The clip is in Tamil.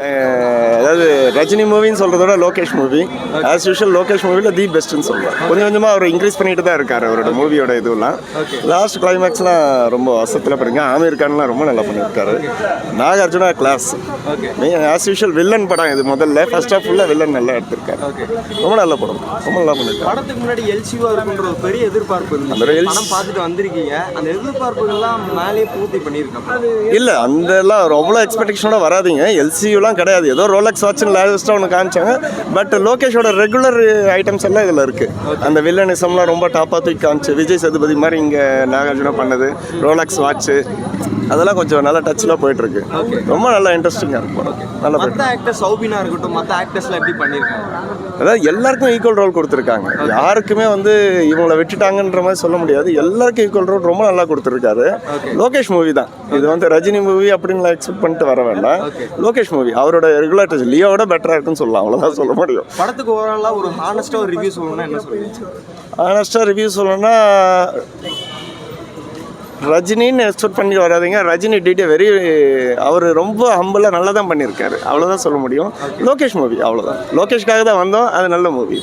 அதாவது ரஜினி மூவின்னு சொல்கிறதோட Lokesh movie as usual Lokesh மூவியில் தி பெஸ்ட்டுன்னு சொல்லுவேன். கொஞ்சம் கொஞ்சமாக அவர் இன்க்ரீஸ் பண்ணிட்டு தான் இருக்கார் அவரோட மூவியோட இதுலாம். லாஸ்ட் கிளைமேக்ஸ்லாம் ரொம்ப வசத்தில் பண்ணுங்க. ஆமீர் கான்லாம் ரொம்ப நல்லா பண்ணியிருக்காரு. Nagarjuna class. As usual villain படம் இது. முதல்ல ஃபர்ஸ்ட் ஆஃப் ஃபுல்லாக வில்லன் நல்லா எடுத்திருக்காரு. ரொம்ப நல்ல படம், ரொம்ப நல்லா பண்ணியிருக்காரு. படத்துக்கு முன்னாடி எல்சிவா இருக்குன்ற ஒரு பெரிய எதிர்பார்ப்பு இருந்துச்சு. படம் பார்த்துட்டு வந்திருக்கீங்க, அந்த எதிர்பார்ப்புகள்லாம் மேலே பூர்த்தி பண்ணியிருக்காங்க. இல்லை அந்தெல்லாம் அவ்வளோ எக்ஸ்பெக்டேஷனோட வராதிங்க. எல்சியூலாம் கிடையாது. ஏதோ ரோலக்ஸ் வாட்சுன்னு லேட்டஸ்ட்டாக ஒன்று காமிச்சாங்க. பட் லோகேஷோட ரெகுலர் ஐட்டம்ஸ் எல்லாம் இதில் இருக்குது. அந்த வில்லனிசம்லாம் ரொம்ப டாப்பாக தூக்கி காமிச்சு விஜய் சேதுபதி மாதிரி இங்கே நாகார்ஜுனா பண்ணது ரோலக்ஸ் வாட்ச்சு அதெல்லாம் கொஞ்சம் நல்லா டச்சில் போயிட்டுருக்கு. ரொம்ப நல்லா இன்ட்ரெஸ்டிங்காக இருக்கும். நல்லா மற்ற ஆக்டர்ஸ் சௌபினா இருக்கட்டும், மற்ற ஆக்டர்ஸ்லாம் எப்படி பண்ணியிருக்காங்க? அதாவது எல்லாருக்கும் ஈக்குவல் ரோல் கொடுத்துருக்காங்க. யாருக்குமே வந்து இவங்களை விட்டுட்டாங்கன்ற மாதிரி சொல்ல முடியாது. எல்லாருக்கும் ஈக்குவல் ரோல் ரொம்ப நல்லா கொடுத்துருக்காரு. லோகேஷ் மூவி தான் இது. வந்து ரஜினி மூவி அப்படின்னு எக்ஸ்பெக்ட் பண்ணிட்டு வர வேண்டாம். லோகேஷ் மூவி அவரோட ரெகுலர் லியோட பெட்டராக இருக்குன்னு சொல்லலாம். அவ்வளோதான் சொல்ல முடியும். படத்துக்கு ஓவராலாக ஒரு ஹானஸ்ட்டாக ஒரு ரிவ்யூ சொல்லணும்னா என்ன சொல்லுவீங்க? ஹானஸ்ட்டாக ரிவ்யூ சொல்லணும்னா ரஜினின்னு எக்ஸ்பெக்ட் பண்ணி வராதிங்க. ரஜினி டிடி வெரி அவர் ரொம்ப ஹம்பிளாக நல்லா தான் பண்ணியிருக்காரு. அவ்வளோதான் சொல்ல முடியும். லோகேஷ் மூவி அவ்வளோதான். லோகேஷ்காக தான் வந்தோம். அது நல்ல மூவி.